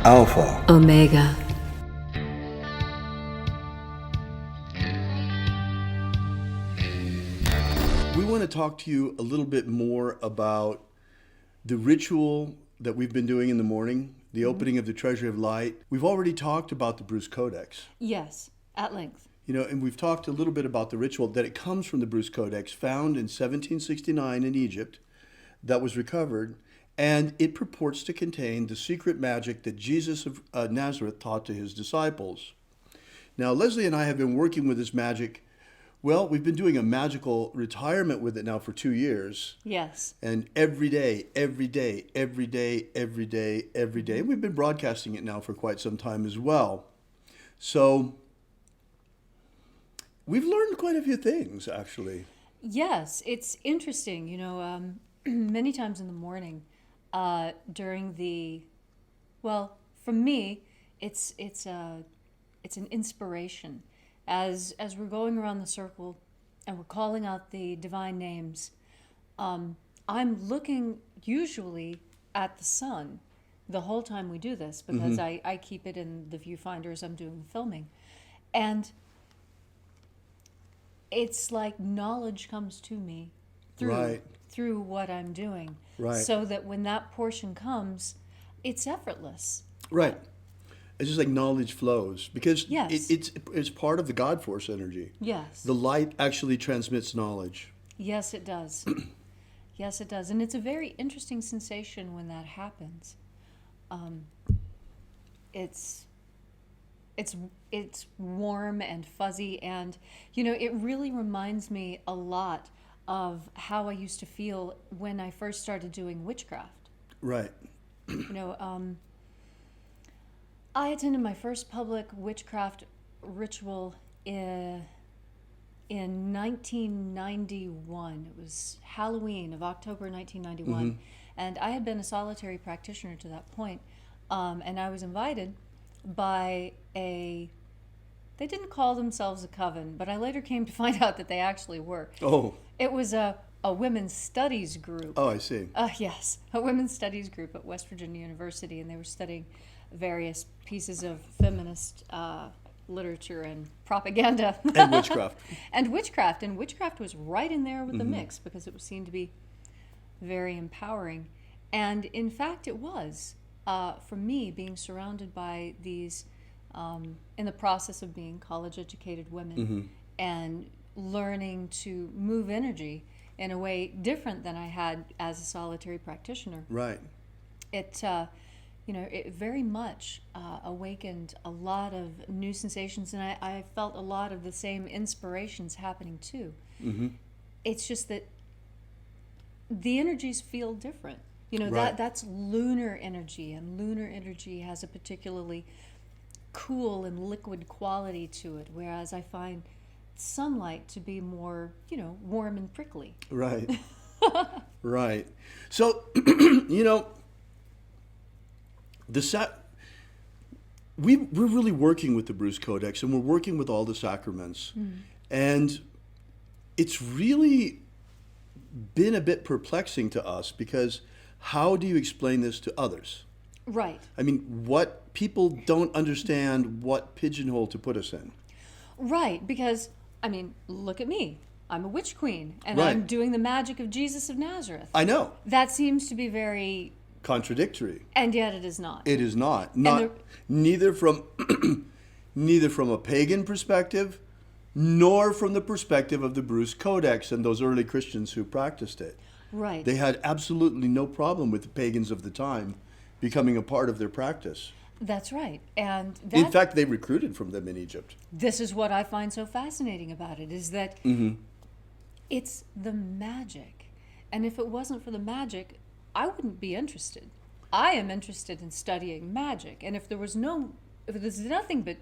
Alpha Omega. We want to talk to you a little bit more about the ritual that we've been doing in the morning, the opening of the Treasury of Light. We've already talked about the Bruce Codex. Yes, at length. You know, and we've talked a little bit about the ritual, that it comes from the Bruce Codex, found in 1769 in Egypt, that was recovered, and it purports to contain the secret magic that Jesus of Nazareth taught to his disciples. Now, Leslie and I have been working with this magic. Well, we've been doing a magical retirement with it now for 2 years. Yes. And every day, every day, every day, every day, every day. We've been broadcasting it now for quite some time as well. So we've learned quite a few things, actually. Yes, it's interesting. You know, many times in the morning, during the, well, for me, it's an inspiration. As we're going around the circle and we're calling out the divine names, I'm looking usually at the sun the whole time we do this, because I keep it in the viewfinder as I'm doing the filming. And it's like knowledge comes to me through what I'm doing. Right. So that when that portion comes, it's effortless. Right. It's just like knowledge flows, because Yes. it's part of the God force energy. Yes. The light actually transmits knowledge. Yes, it does. Yes, it does. And it's a very interesting sensation when that happens. It's warm and fuzzy, and, you know, it really reminds me a lot of how I used to feel when I first started doing witchcraft. Right. You know, I attended my first public witchcraft ritual in 1991. It was Halloween of October 1991. And I had been a solitary practitioner to that point. And I was invited by they didn't call themselves a coven, but I later came to find out that they actually were. Oh. It was a women's studies group. Oh, I see. Yes, a women's studies group at West Virginia University, and they were studying various pieces of feminist literature and propaganda. And witchcraft. And witchcraft was right in there with the mix, because it was seen to be very empowering. And in fact, it was, for me, being surrounded by these, in the process of being college-educated women, and learning to move energy in a way different than I had as a solitary practitioner. Right. It, it very much awakened a lot of new sensations, and I felt a lot of the same inspirations happening too. It's just that the energies feel different. You know, Right. that's lunar energy, and lunar energy has a particularly cool and liquid quality to it, whereas I find sunlight to be more, warm and prickly. Right. Right. So, you know, we're really working with the Bruce Codex, and we're working with all the sacraments. And it's really been a bit perplexing to us, because how do you explain this to others? Right. I mean, what people don't understand what pigeonhole to put us in. Right, because, I mean, look at me. I'm a witch queen, and Right. I'm doing the magic of Jesus of Nazareth. I know. That seems to be very, Contradictory. and yet it is not. It is not. Neither from a pagan perspective, nor from the perspective of the Bruce Codex and those early Christians who practiced it. Right. They had absolutely no problem with the pagans of the time becoming a part of their practice. That's right. And In fact, they recruited from them in Egypt. this is what I find so fascinating about it, is that it's the magic. And if it wasn't for the magic, I wouldn't be interested. I am interested in studying magic. And if there's nothing but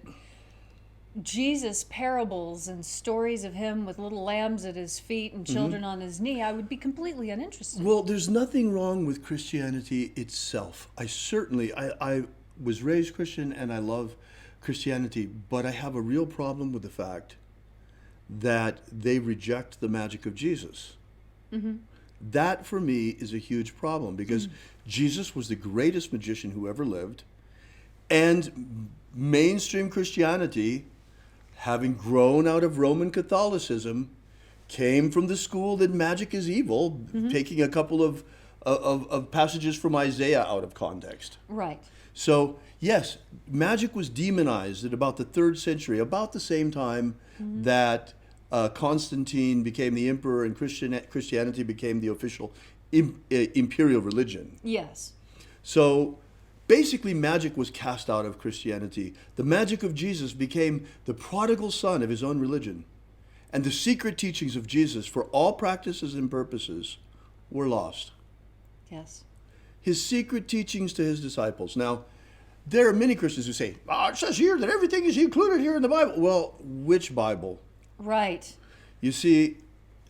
Jesus parables and stories of him with little lambs at his feet and children on his knee, I would be completely uninterested. Well, there's nothing wrong with Christianity itself. I was raised Christian, and I love Christianity, but I have a real problem with the fact that they reject the magic of Jesus. That, for me, is a huge problem, because Jesus was the greatest magician who ever lived. And mainstream Christianity, having grown out of Roman Catholicism, came from the school that magic is evil, taking a couple of passages from Isaiah out of context. Right. So, yes, magic was demonized at about the 3rd century, about the same time that Constantine became the emperor and Christianity became the official imperial religion. Yes. So, basically, magic was cast out of Christianity. The magic of Jesus became the prodigal son of his own religion. And the secret teachings of Jesus for all practices and purposes were lost. Yes. His secret teachings to his disciples. Now, there are many Christians who say, it says here that everything is included here in the Bible. Well, which Bible? Right. You see,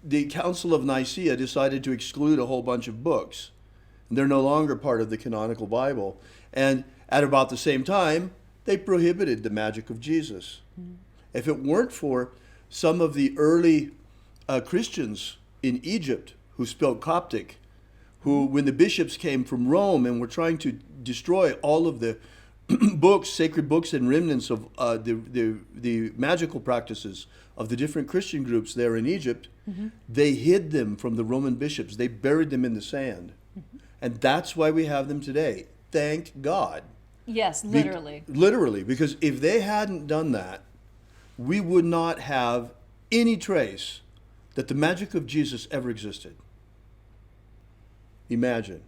the Council of Nicaea decided to exclude a whole bunch of books. They're no longer part of the canonical Bible. And at about the same time, they prohibited the magic of Jesus. If it weren't for some of the early Christians in Egypt who spoke Coptic, who, when the bishops came from Rome and were trying to destroy all of the books, sacred books and remnants of the magical practices of the different Christian groups there in Egypt, they hid them from the Roman bishops. They buried them in the sand. And that's why we have them today. Thank God. Yes, literally. Literally, because if they hadn't done that, we would not have any trace that the magic of Jesus ever existed. Imagine.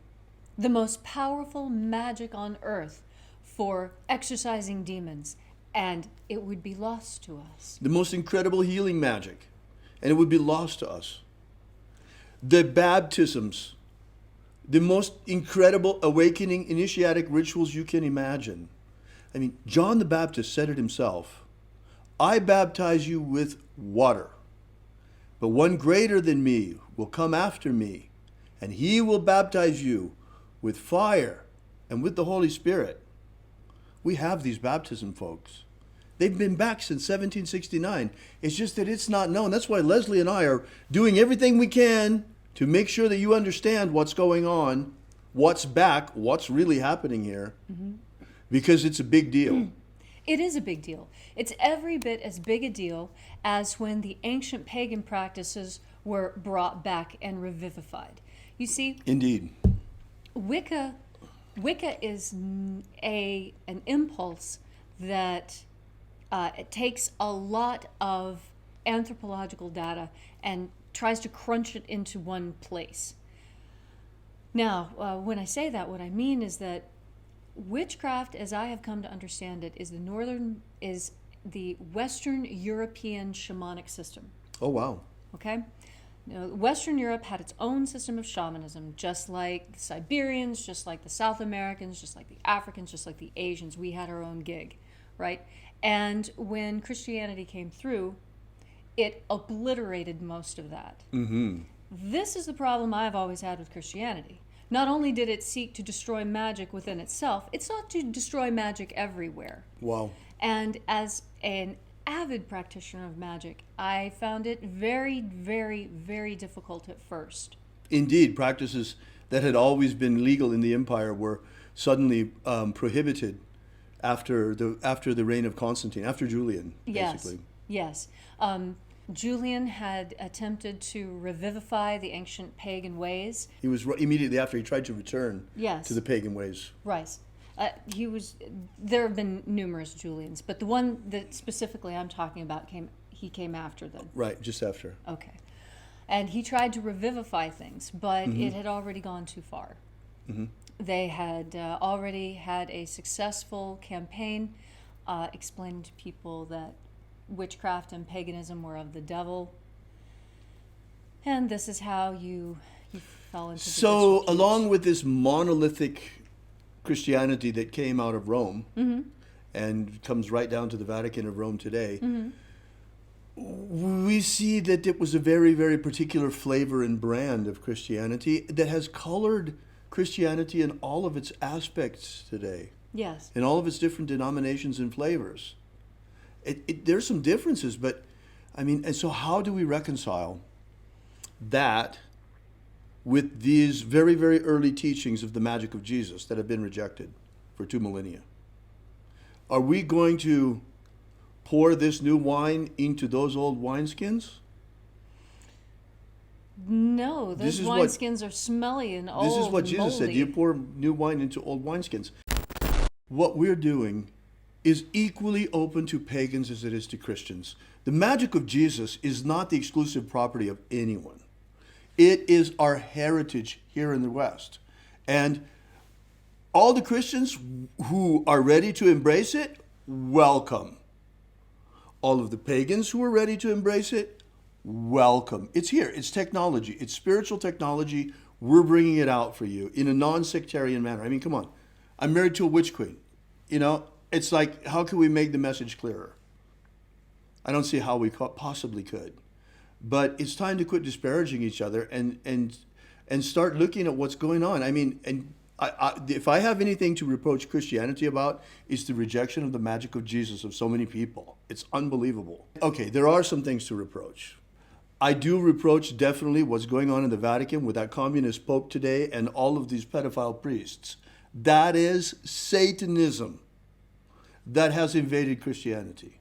The most powerful magic on earth for exorcising demons, and it would be lost to us. The most incredible healing magic, and it would be lost to us. The baptisms, the most incredible awakening initiatic rituals you can imagine. I mean, John the Baptist said it himself. I baptize you with water, but one greater than me will come after me, and he will baptize you with fire and with the Holy Spirit. We have these baptism, folks. They've been back since 1769. It's just that it's not known. That's why Leslie and I are doing everything we can to make sure that you understand what's going on, what's back, what's really happening here, because it's a big deal. It is a big deal. It's every bit as big a deal as when the ancient pagan practices were brought back and revivified. You see, Indeed. Wicca is an impulse that it takes a lot of anthropological data and tries to crunch it into one place. Now, when I say that, what I mean is that witchcraft, as I have come to understand it, is the Western European shamanic system. Oh, wow. Okay? Now, Western Europe had its own system of shamanism, just like the Siberians, just like the South Americans, just like the Africans, just like the Asians. We had our own gig, right? And when Christianity came through, it obliterated most of that. This is the problem I've always had with Christianity. Not only did it seek to destroy magic within itself, it's not to destroy magic everywhere. Wow. And as an avid practitioner of magic, I found it very, very, very difficult at first. Indeed, practices that had always been legal in the empire were suddenly prohibited after the reign of Constantine, after Julian, basically. Yes. Julian had attempted to revivify the ancient pagan ways. He was immediately after he tried to return Yes. to the pagan ways. Right. There have been numerous Julians, but the one that specifically I'm talking about came after them. Right, just after. Okay. And he tried to revivify things, but it had already gone too far. They had already had a successful campaign explaining to people that witchcraft and paganism were of the devil. And this is how you fell into the So, disrepute. along with this monolithic Christianity that came out of Rome and comes right down to the Vatican of Rome today, we see that it was a very, very particular flavor and brand of Christianity that has colored Christianity in all of its aspects today, Yes. in all of its different denominations and flavors. There's some differences, but I mean, and so how do we reconcile that with these very, very early teachings of the magic of Jesus that have been rejected for 2 millennia? Are we going to pour this new wine into those old wineskins? No, This those is what- wineskins are smelly and old. This is what Jesus said. moldy. You pour new wine into old wineskins. What we're doing is equally open to pagans as it is to Christians. The magic of Jesus is not the exclusive property of anyone. It is our heritage here in the West. And all the Christians who are ready to embrace it, welcome. All of the pagans who are ready to embrace it, welcome. It's here. It's technology. It's spiritual technology. We're bringing it out for you in a non-sectarian manner. I mean, come on. I'm married to a witch queen. You know, it's like, how can we make the message clearer? I don't see how we possibly could. But it's time to quit disparaging each other and start looking at what's going on. I mean, and if I have anything to reproach Christianity about, it's the rejection of the magic of Jesus of so many people. It's unbelievable. Okay, there are some things to reproach. I do reproach definitely what's going on in the Vatican with that communist Pope today and all of these pedophile priests. That is Satanism that has invaded Christianity.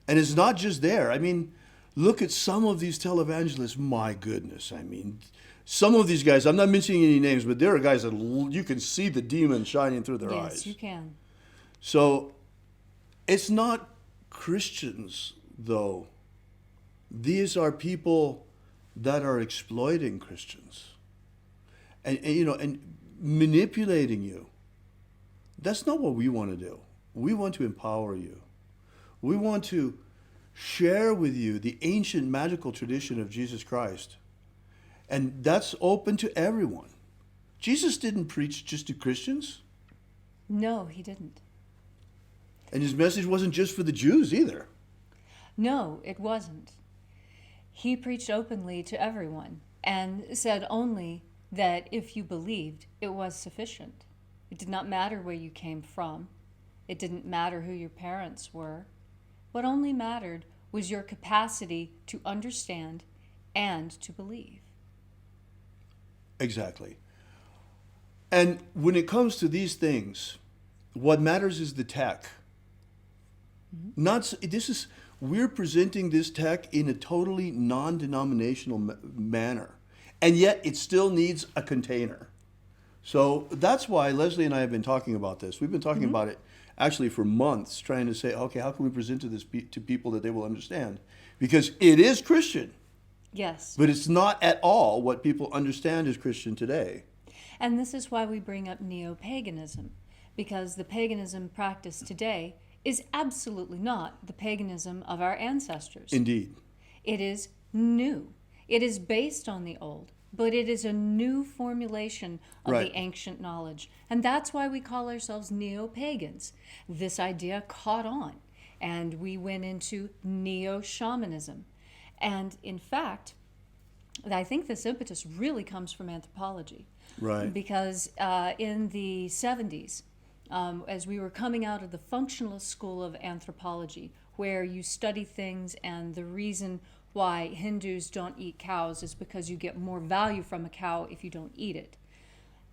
And it's not just there. I mean, look at some of these televangelists. My goodness. I mean, some of these guys, I'm not mentioning any names, but there are guys that you can see the demon shining through their eyes. Yes, you can. So it's not Christians, though. These are people that are exploiting Christians and you know, and manipulating you. That's not what we want to do. We want to empower you. We want to share with you the ancient magical tradition of Jesus Christ. And that's open to everyone. Jesus didn't preach just to Christians. No, he didn't. And his message wasn't just for the Jews either. No, it wasn't. He preached openly to everyone and said only that if you believed, it was sufficient. It did not matter where you came from. It didn't matter who your parents were. What only mattered was your capacity to understand and to believe. Exactly. And when it comes to these things, what matters is the tech. We're presenting this tech in a totally non-denominational manner, and yet it still needs a container. So that's why Leslie and I have been talking about this. We've been talking about it actually for months, trying to say, okay, how can we present to people that they will understand? Because it is Christian. Yes. But it's not at all what people understand as Christian today. And this is why we bring up neo-paganism, because the paganism practiced today is absolutely not the paganism of our ancestors. Indeed. It is new. It is based on the old, but it is a new formulation of Right. the ancient knowledge. And that's why we call ourselves neo-pagans. This idea caught on, and we went into neo-shamanism. And in fact, I think this impetus really comes from anthropology. Right. Because in the 70s, as we were coming out of the functionalist school of anthropology, where you study things and the reason why Hindus don't eat cows is because you get more value from a cow if you don't eat it.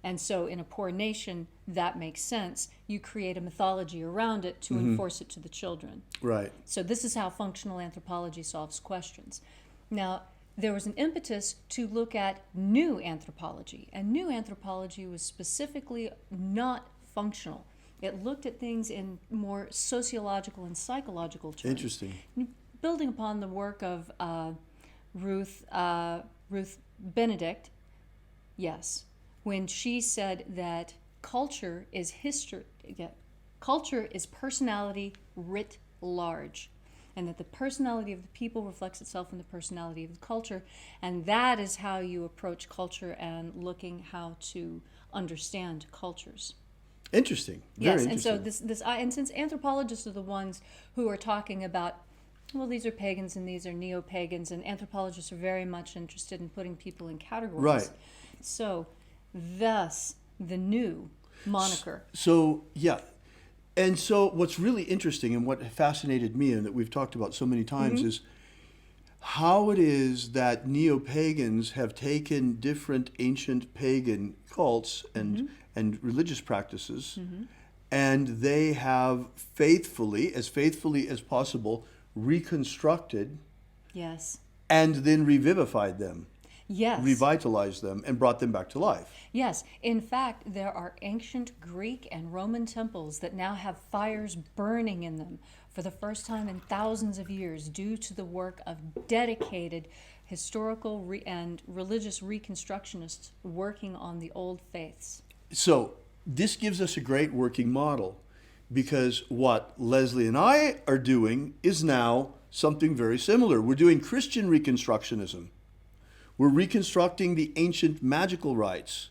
And so in a poor nation, that makes sense. You create a mythology around it to enforce it to the children. Right. So this is how functional anthropology solves questions. Now, there was an impetus to look at new anthropology, and new anthropology was specifically not functional. It looked at things in more sociological and psychological terms. Interesting. Building upon the work of Ruth Benedict, yes, when she said that culture is history, culture is personality writ large, and that the personality of the people reflects itself in the personality of the culture, and that is how you approach culture and looking how to understand cultures. Interesting. Yes, Very and so interesting. and since anthropologists are the ones who are talking about, well, these are pagans and these are neo-pagans, and anthropologists are very much interested in putting people in categories. Right. So, thus the new moniker. So, yeah. And so what's really interesting and what fascinated me and that we've talked about so many times is how it is that neo-pagans have taken different ancient pagan cults and religious practices and they have faithfully as possible, reconstructed Yes. and then revivified them, Yes. revitalized them, and brought them back to life. Yes. In fact, there are ancient Greek and Roman temples that now have fires burning in them for the first time in thousands of years due to the work of dedicated historical and religious reconstructionists working on the old faiths. So this gives us a great working model, because what Leslie and I are doing is now something very similar. We're doing Christian Reconstructionism. We're reconstructing the ancient magical rites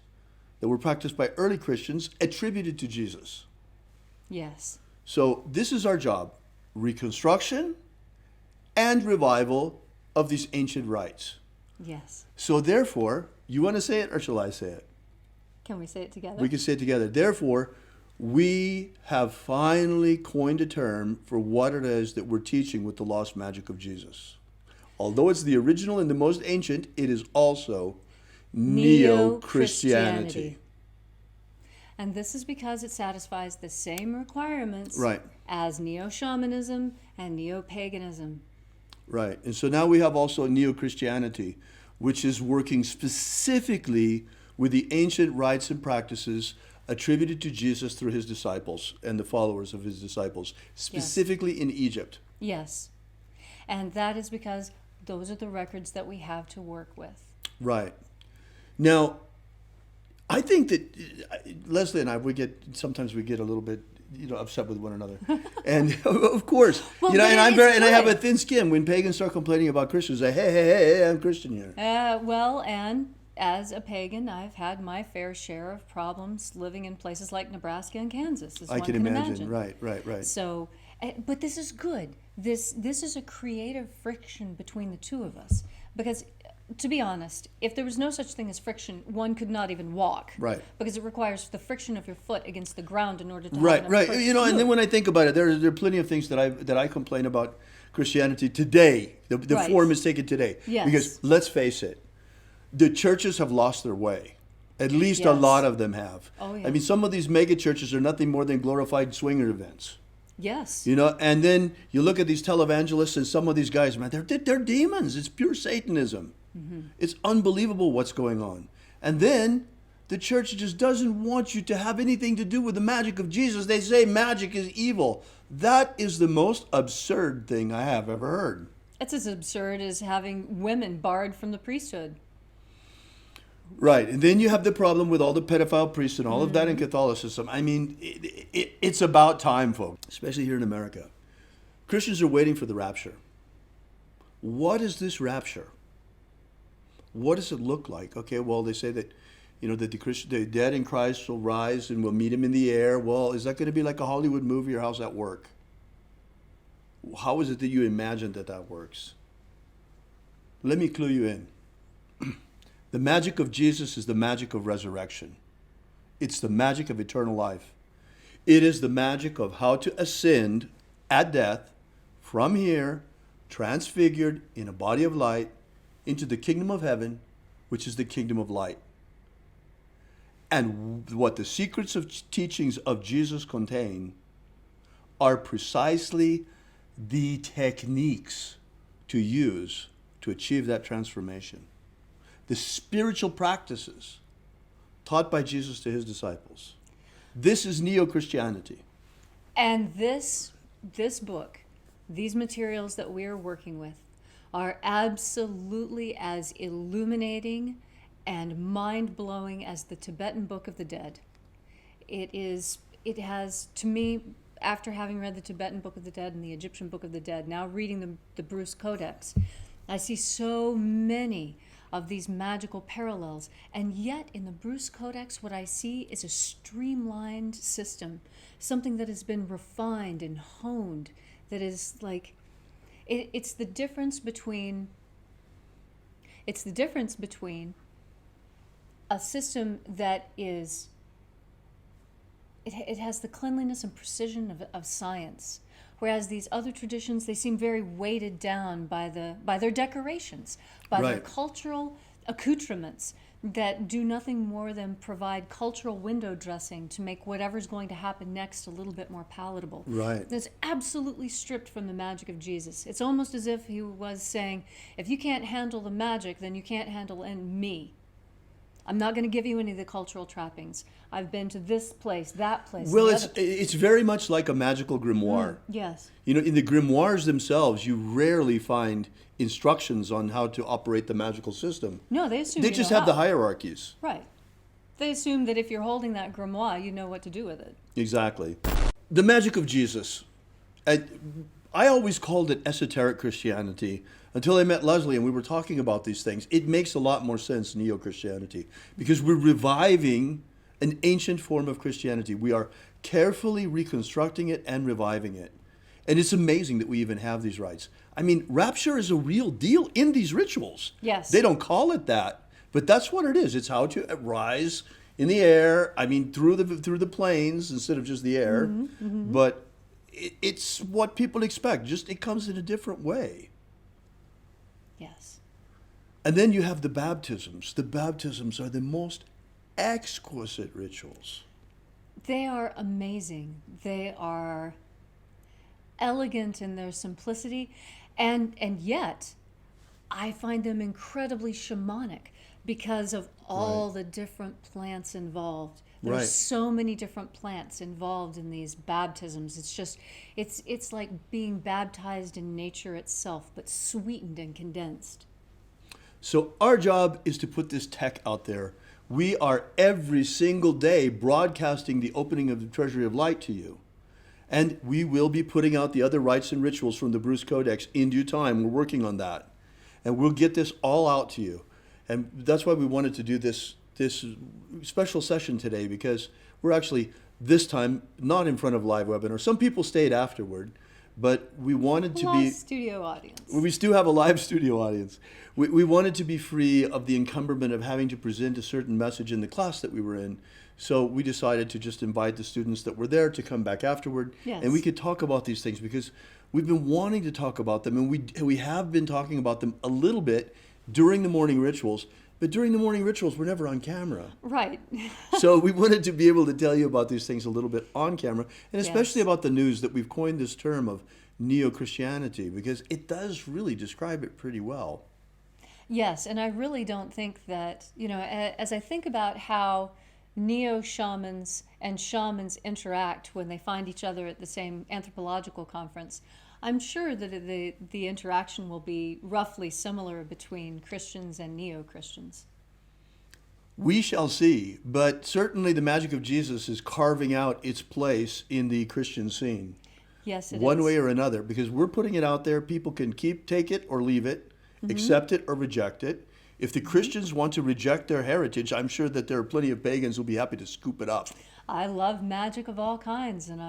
that were practiced by early Christians attributed to Jesus. Yes. So this is our job: reconstruction and revival of these ancient rites. Yes. So therefore, you want to say it or shall I say it? Can we say it together? We can say it together. Therefore, we have finally coined a term for what it is that we're teaching with the lost magic of Jesus. Although it's the original and the most ancient, it is also Neo-Christianity. And this is because it satisfies the same requirements Right. as Neo-Shamanism and Neo-Paganism. Right. And so now we have also Neo-Christianity, which is working specifically with the ancient rites and practices attributed to Jesus through his disciples and the followers of his disciples, specifically in Egypt. Yes. And that is because those are the records that we have to work with. Right. Now, I think that Leslie and I, sometimes we get a little bit, upset with one another. And of course, Well, and it's I have a good. thin skin. When pagans start complaining about Christians, I say, hey, I'm Christian here. Well, and as a pagan, I've had my fair share of problems living in places like Nebraska and Kansas, as I one can can imagine. Right. So, but this is good. This is a creative friction between the two of us. Because, to be honest, if there was no such thing as friction, one could not even walk. Right. Because it requires the friction of your foot against the ground in order to Right. have enough push to And then move. when I think about it, there are plenty of things that I complain about Christianity today. The Right. form is taken today. Yes. Because let's face it, the churches have lost their way. At least a Yes. lot of them have. Oh, yeah. I mean, some of these mega churches are nothing more than glorified swinger events. Yes. And then you look at these televangelists and some of these guys, man, they're demons. It's pure Satanism. Mm-hmm. It's unbelievable what's going on. And then the church just doesn't want you to have anything to do with the magic of Jesus. They say magic is evil. That is the most absurd thing I have ever heard. It's as absurd as having women barred from the priesthood. Right. And then you have the problem with all the pedophile priests and all of that in Catholicism. I mean, it's about time, folks, especially here in America. Christians are waiting for the rapture. What is this rapture? What does it look like? Okay, well, they say that, that the dead in Christ will rise and we'll meet him in the air. Well, is that going to be like a Hollywood movie, or how's that work? How is it that you imagine that works? Let me clue you in. The magic of Jesus is the magic of resurrection. It's the magic of eternal life. It is the magic of how to ascend at death from here, transfigured in a body of light, into the kingdom of heaven, which is the kingdom of light. And what the secrets of teachings of Jesus contain are precisely the techniques to use to achieve that transformation. The spiritual practices taught by Jesus to his disciples. This is Neo-Christianity. And this book, these materials that we are working with, are absolutely as illuminating and mind-blowing as the Tibetan Book of the Dead. It has, to me, after having read the Tibetan Book of the Dead and the Egyptian Book of the Dead, now reading the Bruce Codex, I see so many of these magical parallels. And yet, in the Bruce Codex, what I see is a streamlined system, something that has been refined and honed, that is like, it's the difference between a system that is, it has the cleanliness and precision of science, whereas these other traditions, they seem very weighted down by their decorations, by their Right. cultural accoutrements. that do nothing more than provide cultural window dressing to make whatever's going to happen next a little bit more palatable. Right. That's absolutely stripped from the magic of Jesus. It's almost as if he was saying, if you can't handle the magic, then you can't handle me. I'm not going to give you any of the cultural trappings. I've been to this place, that place. Well, the it's other place. it's very much like a magical grimoire. Yes. You know, in the grimoires themselves, you rarely find instructions on how to operate the magical system. No, they assume They you just know have the how. hierarchies. Right. They assume that if you're holding that grimoire, you know what to do with it. Exactly. The magic of Jesus. I always called it esoteric Christianity until I met Leslie and we were talking about these things. It makes a lot more sense, neo-Christianity, because we're reviving an ancient form of Christianity. We are carefully reconstructing it and reviving it. And it's amazing that we even have these rites. I mean, rapture is a real deal in these rituals. Yes. They don't call it that, but that's what it is. It's how to rise in the air, I mean, through the planes instead of just the air. But it's what people expect. Just it comes in a different way. Yes. And then you have the baptisms. The baptisms are the most exquisite rituals. They are amazing. They are elegant in their simplicity, and yet I find them incredibly shamanic because of all the different plants involved. There's Right. so many different plants involved in these baptisms. It's just it's like being baptized in nature itself, but sweetened and condensed. So our job is to put this tech out there. We are every single day broadcasting the opening of the Treasury of Light to you. And we will be putting out the other rites and rituals from the Bruce Codex in due time. We're working on that. And we'll get this all out to you. And that's why we wanted to do this special session today, because we're actually, this time, not in front of live webinar. Some people stayed afterward, but we wanted to be... Live studio audience. We still have a live studio audience. We wanted to be free of the encumberment of having to present a certain message in the class that we were in. So we decided to just invite the students that were there to come back afterward. Yes. And we could talk about these things because we've been wanting to talk about them. And we have been talking about them a little bit during the morning rituals. But during the morning rituals, we're never on camera. Right. So we wanted to be able to tell you about these things a little bit on camera, and especially Yes. about the news that we've coined this term of neo-Christianity, because it does really describe it pretty well. Yes, and I really don't think that, as I think about how neo-shamans and shamans interact when they find each other at the same anthropological conference, I'm sure that the interaction will be roughly similar between Christians and neo-Christians. We shall see, but certainly the magic of Jesus is carving out its place in the Christian scene. Yes, it is. One way or another, because we're putting it out there. People can take it or leave it, accept it or reject it. If the Christians want to reject their heritage, I'm sure that there are plenty of pagans who'll be happy to scoop it up. I love magic of all kinds, and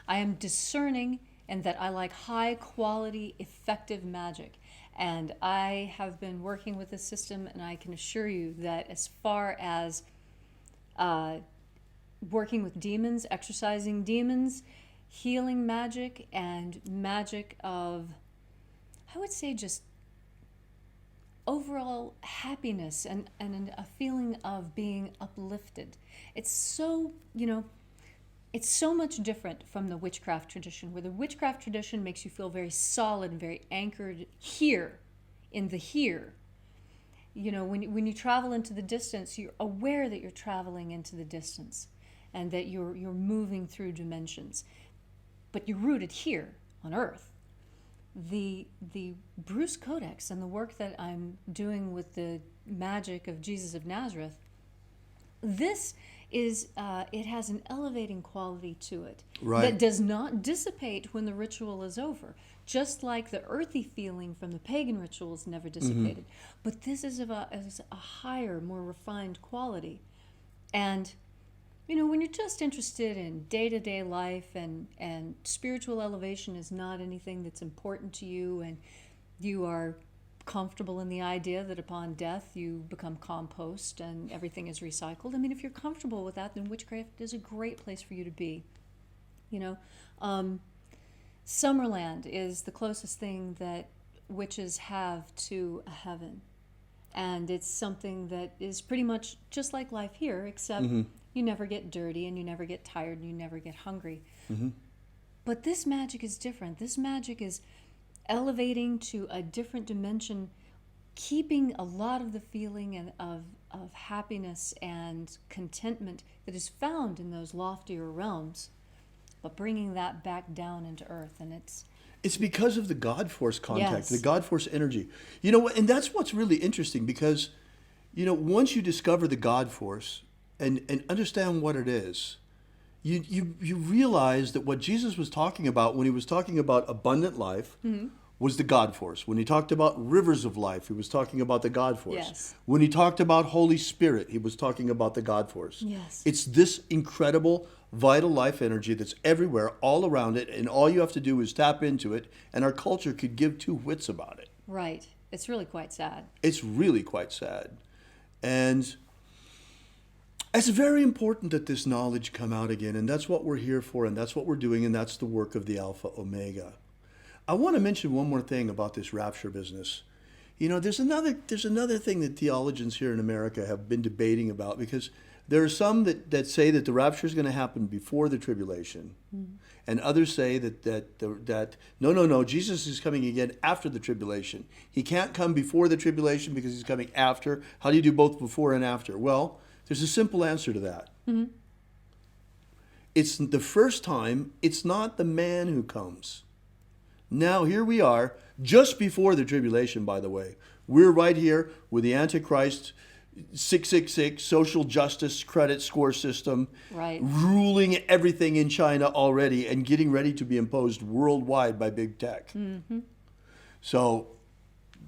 I am discerning in that I like high quality, effective magic. And I have been working with this system, and I can assure you that as far as working with demons, exorcising demons, healing magic, and magic of, I would say, just overall happiness and a feeling of being uplifted. It's so, it's so much different from the witchcraft tradition, where the witchcraft tradition makes you feel very solid and very anchored here, in the here. When you travel into the distance, you're aware that you're traveling into the distance and that you're moving through dimensions. But you're rooted here on Earth. The Bruce Codex and the work that I'm doing with the magic of Jesus of Nazareth, this is, it has an elevating quality to it that does not dissipate when the ritual is over. Just like the earthy feeling from the pagan rituals never dissipated. But this is of a higher, more refined quality. And, when you're just interested in day-to-day life and spiritual elevation is not anything that's important to you, and you are comfortable in the idea that upon death you become compost and everything is recycled. If you're comfortable with that, then witchcraft is a great place for you to be. Summerland is the closest thing that witches have to a heaven. And it's something that is pretty much just like life here, except you never get dirty and you never get tired and you never get hungry. But this magic is different. This magic is elevating to a different dimension, keeping a lot of the feeling and of happiness and contentment that is found in those loftier realms, but bringing that back down into earth. And It's because of the God Force contact, Yes. the God Force energy. You know, and that's what's really interesting because, you know, once you discover the God Force and understand what it is, you realize that what Jesus was talking about when he was talking about abundant life was the God Force. When he talked about rivers of life, he was talking about the God Force. Yes. When he talked about Holy Spirit, he was talking about the God Force. Yes. It's this incredible vital life energy that's everywhere, all around it, and all you have to do is tap into it, and our culture could give two whits about it. right. It's really quite sad. It's really quite sad. And it's very important that this knowledge come out again, and that's what we're here for, and that's what we're doing, and that's the work of the Alpha Omega. I want to mention one more thing about this rapture business. You know, there's another thing that theologians here in America have been debating about, because there are some that say that the rapture is going to happen before the tribulation, and others say that no, Jesus is coming again after the tribulation. He can't come before the tribulation because he's coming after. How do you do both before and after? Well, there's a simple answer to that. It's the first time, it's not the man who comes. Now, here we are, just before the tribulation, by the way. We're right here with the Antichrist 666 social justice credit score system Right. ruling everything in China already and getting ready to be imposed worldwide by big tech. So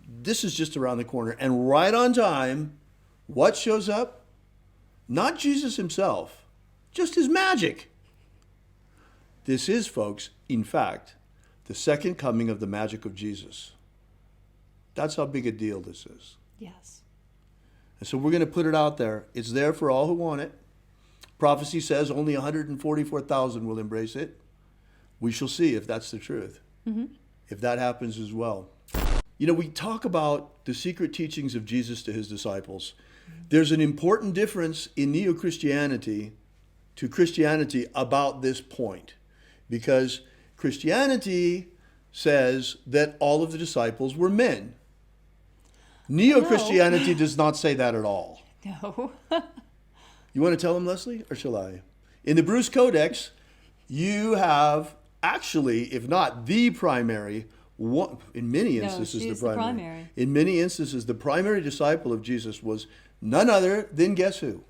this is just around the corner. And right on time, what shows up? Not Jesus himself, just his magic. This is, folks, in fact, the second coming of the magic of Jesus. That's how big a deal this is. Yes. And so we're going to put it out there. It's there for all who want it. Prophecy says only 144,000 will embrace it. We shall see if that's the truth, if that happens as well. You know, we talk about the secret teachings of Jesus to his disciples. There's an important difference in neo-Christianity to Christianity about this point, because Christianity says that all of the disciples were men. Neo-Christianity does not say that at all. No. You want to tell them, Leslie, or shall I? In the Bruce Codex, you have actually, if not the primary, one, in many instances she's the the primary. primary. In many instances, the primary disciple of Jesus was none other than guess who?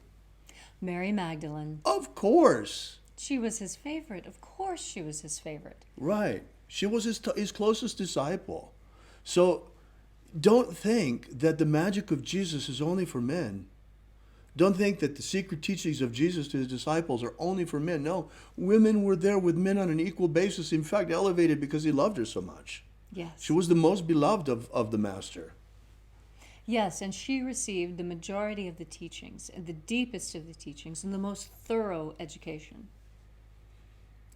Mary Magdalene. Of course. She was his favorite. Of course she was his favorite. Right. She was his closest disciple. So don't think that the magic of Jesus is only for men. Don't think that the secret teachings of Jesus to his disciples are only for men. No, women were there with men on an equal basis, in fact, elevated because he loved her so much. Yes. She was the most beloved of the Master. Yes, and she received the majority of the teachings, and the deepest of the teachings, and the most thorough education.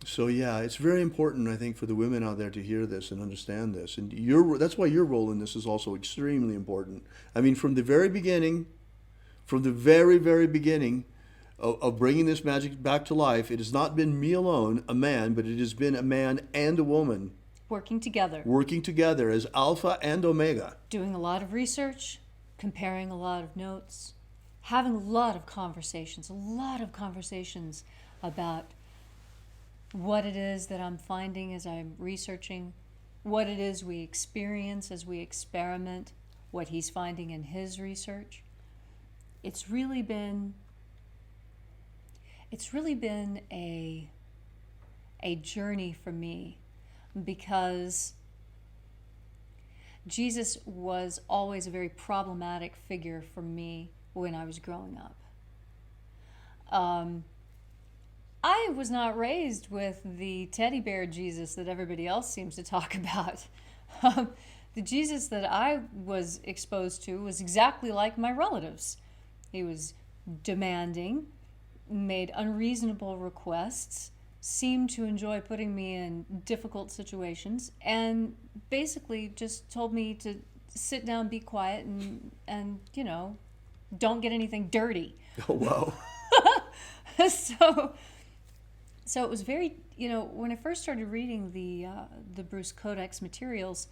So yeah, it's very important, I think, for the women out there to hear this and understand this. And that's why your role in this is also extremely important. I mean, from the very beginning, from the very, very beginning of bringing this magic back to life, it has not been me alone, a man, but it has been a man and a woman Working together. working together as Alpha and Omega. Doing a lot of research, comparing a lot of notes, having a lot of conversations about what it is that I'm finding as I'm researching, what it is we experience as we experiment, what he's finding in his research. It's really been a journey for me, because Jesus was always a very problematic figure for me when I was growing up. I was not raised with the teddy bear Jesus that everybody else seems to talk about. The Jesus that I was exposed to was exactly like my relatives. He was demanding, made unreasonable requests, seemed to enjoy putting me in difficult situations, and basically just told me to sit down, be quiet, and don't get anything dirty. Oh, wow. So it was very, when I first started reading the Bruce Codex materials,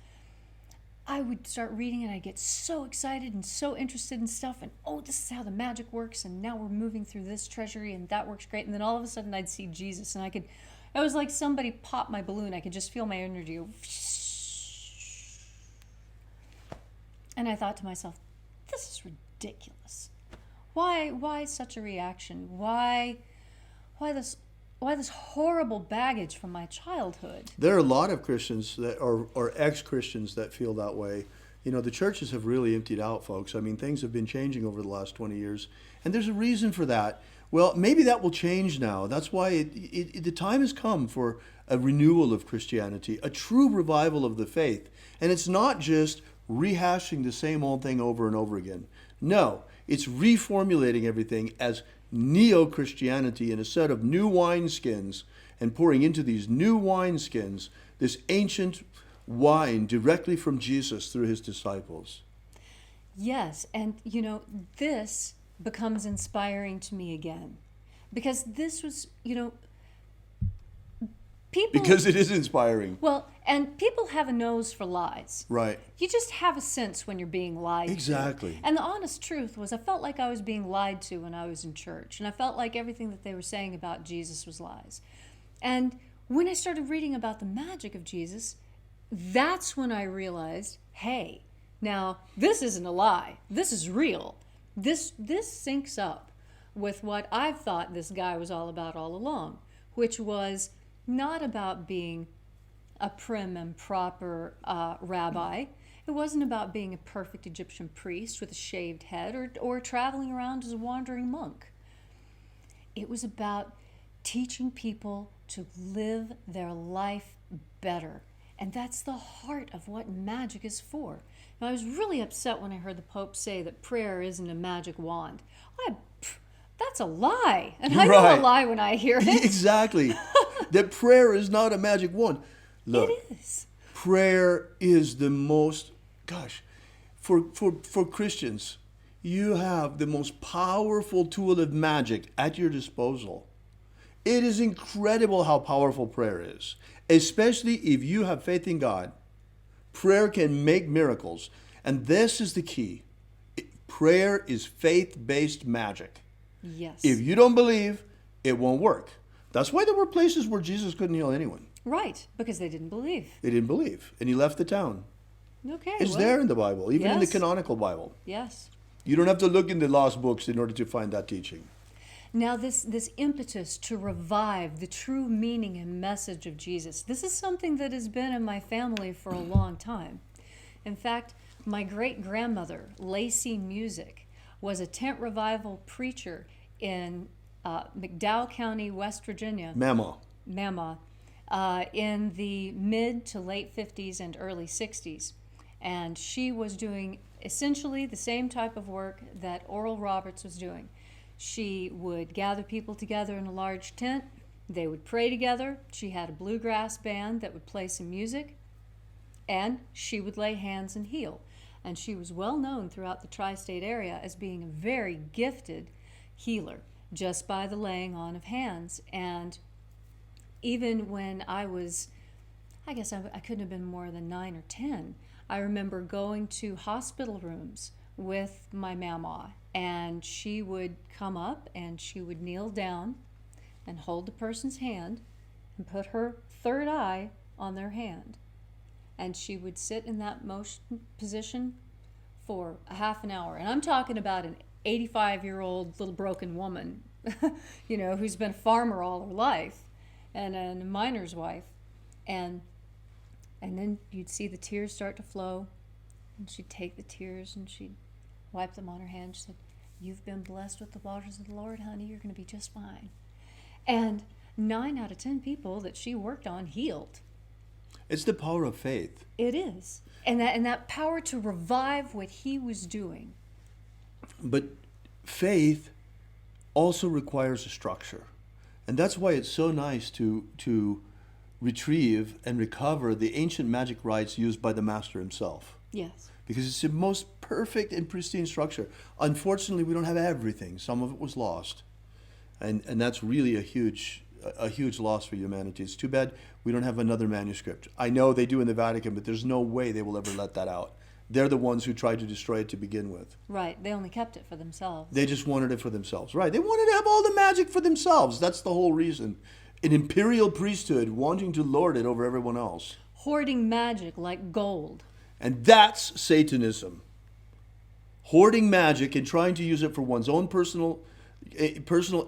I would start reading and I'd get so excited and so interested in stuff, and this is how the magic works, and now we're moving through this treasury and that works great. And then all of a sudden I'd see Jesus, and it was like somebody popped my balloon. I could just feel my energy go. And I thought to myself, this is ridiculous. Why such a reaction? Why this horrible baggage from my childhood? There are a lot of Christians that or ex-Christians that feel that way. The churches have really emptied out, folks. I mean, things have been changing over the last 20 years, and there's a reason for that. Well, maybe that will change now. That's why the time has come for a renewal of Christianity, a true revival of the faith. And it's not just rehashing the same old thing over and over again. No, it's reformulating everything as neo-Christianity in a set of new wineskins, and pouring into these new wineskins this ancient wine directly from Jesus through his disciples. Yes, and this becomes inspiring to me again, because this was, people... Because it is inspiring. Well, and people have a nose for lies. Right. You just have a sense when you're being lied Exactly. to. And the honest truth was, I felt like I was being lied to when I was in church, and I felt like everything that they were saying about Jesus was lies. And when I started reading about the magic of Jesus, that's when I realized, hey, now this isn't a lie. This is real. This syncs up with what I've thought this guy was all about all along, which was not about being a prim and proper rabbi. It wasn't about being a perfect Egyptian priest with a shaved head or traveling around as a wandering monk. It was about teaching people to live their life better. And that's the heart of what magic is for. Now, I was really upset when I heard the Pope say that prayer isn't a magic wand. That's a lie. And I know a lie when I hear it. Exactly. That prayer is not a magic wand. Look, it is. Prayer is the most, for Christians, you have the most powerful tool of magic at your disposal. It is incredible how powerful prayer is, especially if you have faith in God. Prayer can make miracles, and this is the key. Prayer is faith-based magic. Yes. If you don't believe, it won't work. That's why there were places where Jesus couldn't heal anyone. Right, because they didn't believe. They didn't believe, and he left the town. Okay. It's there in the Bible, even in the canonical Bible. Yes. You don't have to look in the lost books in order to find that teaching. Now, this impetus to revive the true meaning and message of Jesus, this is something that has been in my family for a long time. In fact, my great-grandmother, Lacey Musick, was a tent revival preacher in McDowell County, West Virginia. Mama. In the mid to late 50s and early 60s. And she was doing essentially the same type of work that Oral Roberts was doing. She would gather people together in a large tent. They would pray together. She had a bluegrass band that would play some music. And she would lay hands and heal. And she was well known throughout the tri-state area as being a very gifted healer, just by the laying on of hands. And even when I was, I guess I couldn't have been more than 9 or 10, I remember going to hospital rooms with my mama, and she would come up and she would kneel down and hold the person's hand and put her third eye on their hand. And she would sit in that motion position for a half an hour. And I'm talking about an 85-year-old little broken woman, who's been a farmer all her life and a miner's wife. And then you'd see the tears start to flow, and she'd take the tears and she'd wipe them on her hand. She said, "You've been blessed with the waters of the Lord, honey. You're going to be just fine." And 9 out of 10 people that she worked on healed. It's the power of faith. It is. And that power to revive what he was doing. But faith also requires a structure. And that's why it's so nice to retrieve and recover the ancient magic rites used by the master himself. Yes. because it's the most perfect and pristine structure. Unfortunately, we don't have everything. Some of it was lost. And that's really a huge loss for humanity. It's too bad we don't have another manuscript. I know they do in the Vatican, but there's no way they will ever let that out. They're the ones who tried to destroy it to begin with. Right. They only kept it for themselves. They just wanted it for themselves. Right. They wanted to have all the magic for themselves. That's the whole reason. An imperial priesthood wanting to lord it over everyone else. Hoarding magic like gold. And that's Satanism. Hoarding magic and trying to use it for one's own personal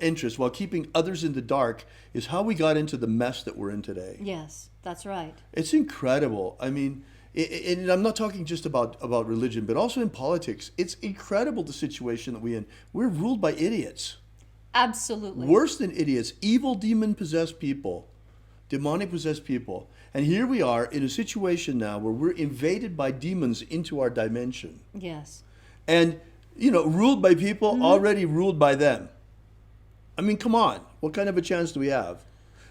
interest while keeping others in the dark is how we got into the mess that we're in today. Yes, that's right. It's incredible. I mean, and I'm not talking just about religion, but also in politics. It's incredible the situation that we're in. We're ruled by idiots. Absolutely. Worse than idiots, evil demon-possessed people, demonic-possessed people. And here we are in a situation now where we're invaded by demons into our dimension. Yes. And, ruled by people already ruled by them. I mean, come on. What kind of a chance do we have?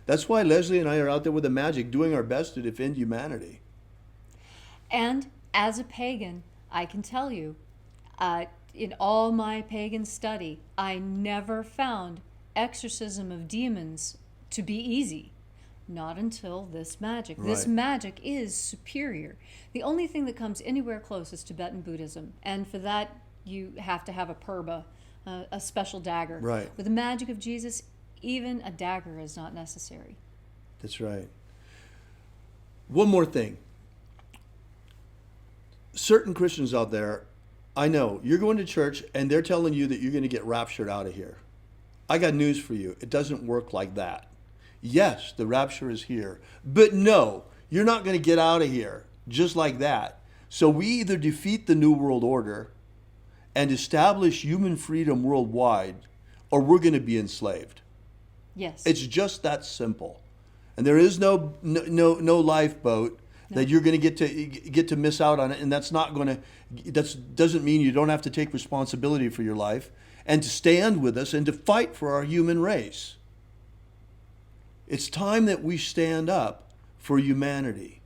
That's why Leslie and I are out there with the Magick doing our best to defend humanity. And as a pagan, I can tell you, in all my pagan study, I never found exorcism of demons to be easy. Not until this magic. Right. This magic is superior. The only thing that comes anywhere close is Tibetan Buddhism. And for that, you have to have a purba, a special dagger. Right. With the magic of Jesus, even a dagger is not necessary. That's right. One more thing. Certain Christians out there, I know, you're going to church and they're telling you that you're going to get raptured out of here. I got news for you. It doesn't work like that. Yes, the rapture is here. But no, you're not going to get out of here just like that. So we either defeat the New World Order and establish human freedom worldwide, or we're going to be enslaved. Yes. It's just that simple. And there is no lifeboat that you're going to get to miss out on it, and that doesn't mean you don't have to take responsibility for your life and to stand with us and to fight for our human race. It's time that we stand up for humanity.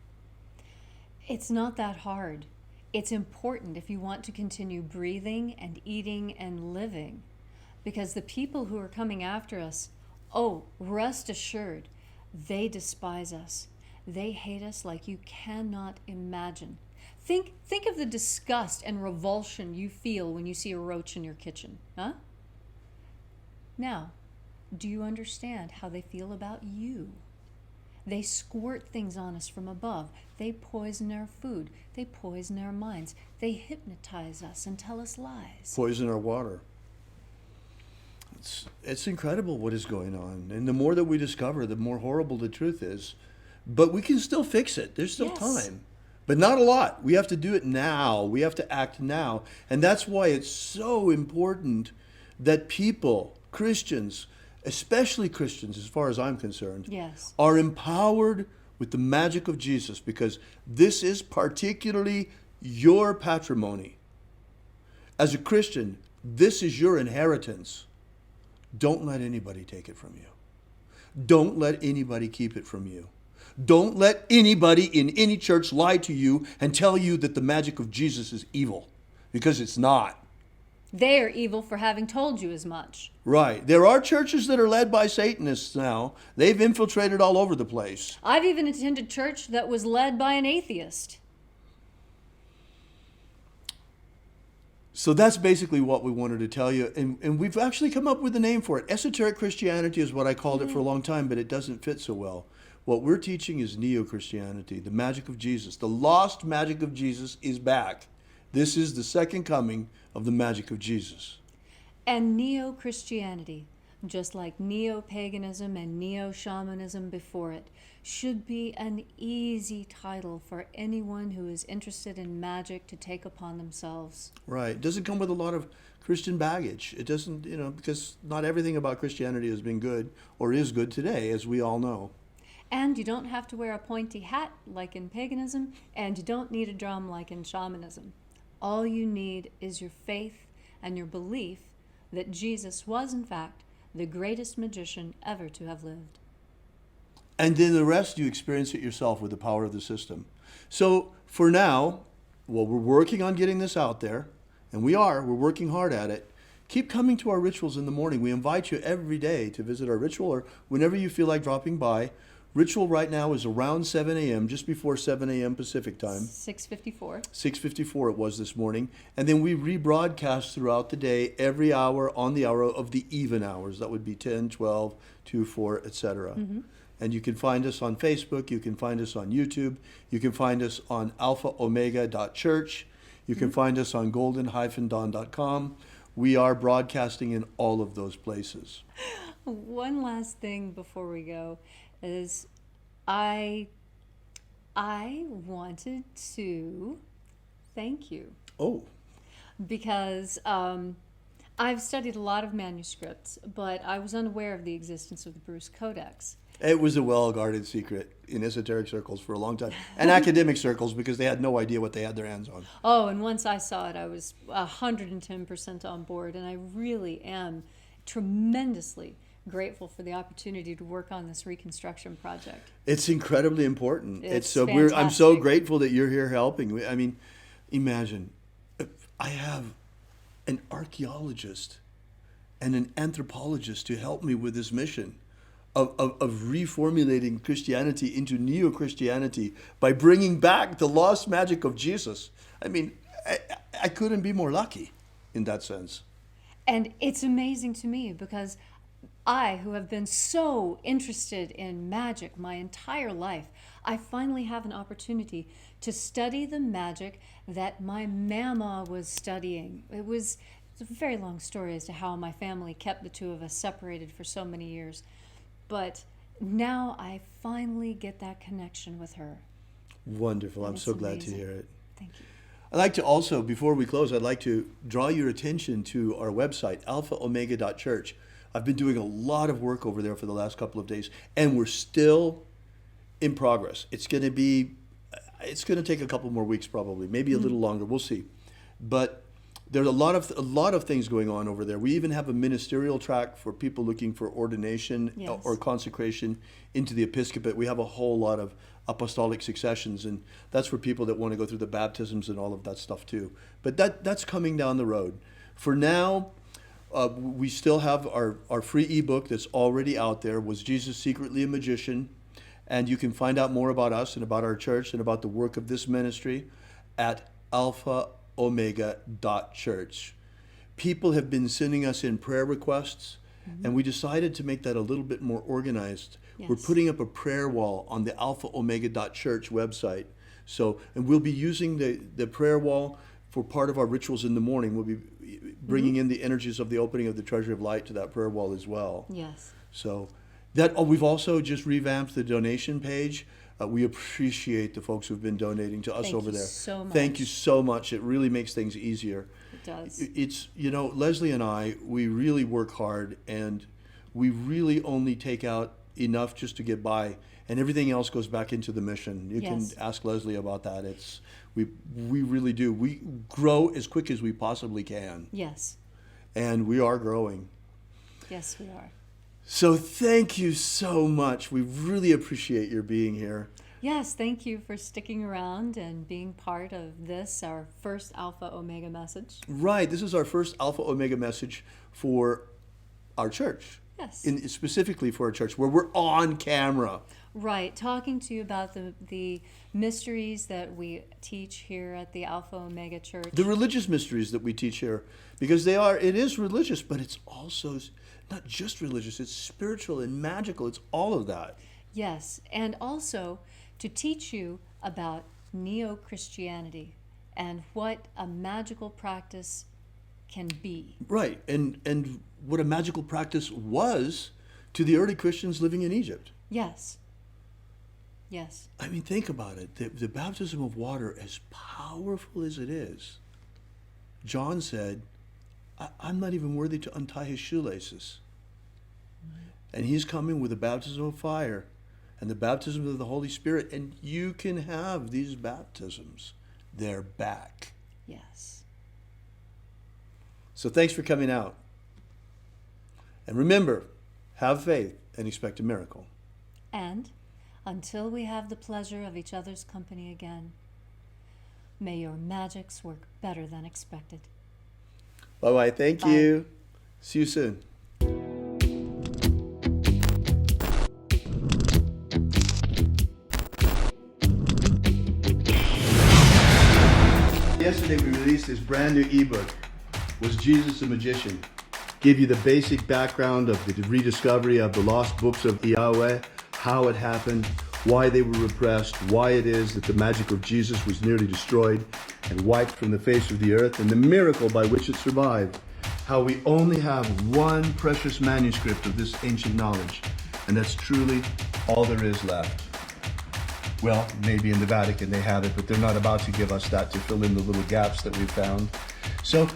It's not that hard. It's important if you want to continue breathing and eating and living. Because the people who are coming after us, rest assured, they despise us. They hate us like you cannot imagine. Think of the disgust and revulsion you feel when you see a roach in your kitchen, huh? Now, do you understand how they feel about you? They squirt things on us from above. They poison our food. They poison our minds. They hypnotize us and tell us lies. Poison our water. It's incredible what is going on. And the more that we discover, the more horrible the truth is. But we can still fix it. There's still time. But not a lot. We have to do it now. We have to act now. And that's why it's so important that people, Christians, especially Christians as far as I'm concerned, yes, are empowered with the magic of Jesus, because this is particularly your patrimony. As a Christian, this is your inheritance. Don't let anybody take it from you. Don't let anybody keep it from you. Don't let anybody in any church lie to you and tell you that the magic of Jesus is evil, because it's not. They are evil for having told you as much. Right. There are churches that are led by Satanists now. They've infiltrated all over the place. I've even attended church that was led by an atheist. So that's basically what we wanted to tell you. And we've actually come up with a name for it. Esoteric Christianity is what I called it for a long time, but it doesn't fit so well. What we're teaching is Neo-Christianity, the magic of Jesus. The lost magic of Jesus is back. This is the second coming of the magic of Jesus. And Neo-Christianity, just like Neo-Paganism and Neo-Shamanism before it, should be an easy title for anyone who is interested in magic to take upon themselves. Right. It doesn't come with a lot of Christian baggage. It doesn't, because not everything about Christianity has been good or is good today, as we all know. And you don't have to wear a pointy hat like in paganism, and you don't need a drum like in shamanism. All you need is your faith and your belief that Jesus was, in fact, the greatest magician ever to have lived. And then the rest, you experience it yourself with the power of the system. So for now, Well, we're working on getting this out there, and we're working hard at it. Keep coming to our rituals in the morning. We invite you every day to visit our ritual, or whenever you feel like dropping by. Ritual right now is around 7 a.m., just before 7 a.m. Pacific time. 6:54. 6:54 it was this morning. And then we rebroadcast throughout the day, every hour on the hour of the even hours. That would be 10, 12, 2, 4, etc. And you can find us on Facebook. You can find us on YouTube. You can find us on alphaomega.church. You can find us on golden-dawn.com. We are broadcasting in all of those places. One last thing before we go is I wanted to thank you Oh, because I've studied a lot of manuscripts, but I was unaware of the existence of the Bruce Codex. it was a well-guarded secret in esoteric circles for a long time, and academic circles, because they had no idea what they had their hands on. Oh, and once I saw it, I was 110% on board, and I really am tremendously grateful for the opportunity to work on this reconstruction project. It's incredibly important. It's I'm so fantastic. grateful that you're here helping. I mean, imagine, I have an archaeologist and an anthropologist to help me with this mission of reformulating Christianity into neo-Christianity by bringing back the lost magic of Jesus. I mean, I couldn't be more lucky in that sense. And it's amazing to me because I, who have been so interested in magic my entire life, I finally have an opportunity to study the magic that my mama was studying. It's a very long story as to how my family kept the two of us separated for so many years. But now I finally get that connection with her. Wonderful. I'm It's so glad to amazing. hear it. Thank you. I'd like to also, before we close, I'd like to draw your attention to our website, alphaomega.church. I've been doing a lot of work over there for the last couple of days, and we're still in progress. It's going to take a couple more weeks probably, maybe a little longer. We'll see. But there's a lot of things going on over there. We even have a ministerial track for people looking for ordination Yes. or consecration into the episcopate. We have a whole lot of apostolic successions, and that's for people that want to go through the baptisms and all of that stuff too. But that's coming down the road. For now, we still have our free ebook that's already out there, Was Jesus Secretly a Magician? And you can find out more about us and about our church and about the work of this ministry at alphaomega.church. People have been sending us in prayer requests, and we decided to make that a little bit more organized. We're Yes. putting up a prayer wall on the alphaomega.church website. And we'll be using the prayer wall for part of our rituals in the morning. We'll be bringing in the energies of the opening of the Treasury of Light to that prayer wall as well. Yes. So we've also just revamped the donation page. We appreciate the folks who've been donating to us Thank over you there. so Thank much. you so much. It really makes things easier. It does. It's, Leslie and I, we really work hard, and we really only take out enough just to get by, and everything else goes back into the mission. You Yes. can ask Leslie about that. We really do. We grow as quick as we possibly can, Yes. and we are growing. Yes, we are. So thank you so much. We really appreciate your being here. Yes, thank you for sticking around and being part of this, our first Alpha Omega message. Right, this is our first Alpha Omega message for our church. Yes. Specifically for our church, where we're on camera. Right, talking to you about the mysteries that we teach here at the Alpha Omega Church. The religious mysteries that we teach here, because it is religious, but it's also not just religious, it's spiritual and magical, it's all of that. Yes, and also to teach you about neo-Christianity and what a magical practice can be. Right, and what a magical practice was to the early Christians living in Egypt. Yes. Yes. I mean, think about it. The baptism of water, as powerful as it is, John said, I'm not even worthy to untie his shoelaces. And he's coming with the baptism of fire and the baptism of the Holy Spirit, and you can have these baptisms. They're back. Yes. So thanks for coming out. And remember, have faith and expect a miracle. And until we have the pleasure of each other's company again, May your magics work better than expected. Bye-bye. Thank you. See you soon. Yesterday we released this brand new ebook, Was Jesus a Magician? Give you the basic background of the rediscovery of the lost books of Yahweh, how it happened, why they were repressed, why it is that the magic of Jesus was nearly destroyed and wiped from the face of the earth, and the miracle by which it survived. How we only have one precious manuscript of this ancient knowledge, and that's truly all there is left. Well, maybe in the Vatican they have it, but they're not about to give us that to fill in the little gaps that we've found. So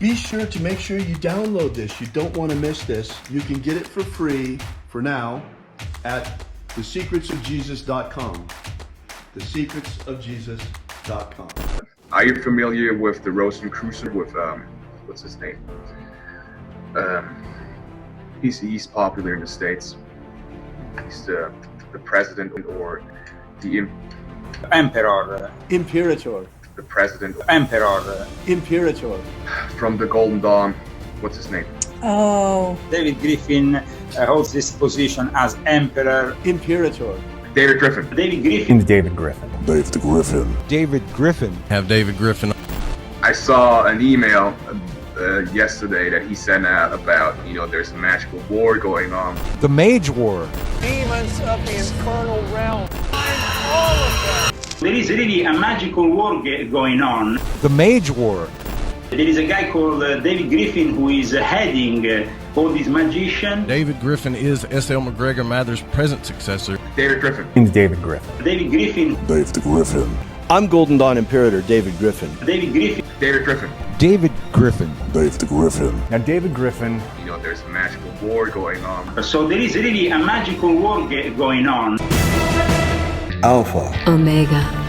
be sure to make sure you download this. You don't want to miss this. You can get it for free for now at thesecretsofjesus.com. Thesecretsofjesus.com. Are you familiar with the Rosicrucian with what's his name? He's popular in the States. He's the president or the Emperor. Imperator. The president. Emperor. Imperator. From the Golden Dawn. What's his name? Oh. David Griffin holds this position as Emperor. Imperator. David Griffin. David Griffin. David Griffin. David Griffin. David Griffin. Have David Griffin. I saw an email yesterday that he sent out about, there's a magical war going on. The Mage War. Demons of the infernal realm. All of them. There is really a magical war going on. The Mage War. There is a guy called David Griffin who is heading all these magicians. David Griffin is S.L. McGregor Mather's present successor. David Griffin. David Griffin. David Griffin. David Griffin. I'm Golden Dawn Imperator David Griffin. David Griffin. David Griffin. David Griffin. David Griffin. Now David Griffin. There's a magical war going on. So there is really a magical war going on. Alpha Omega.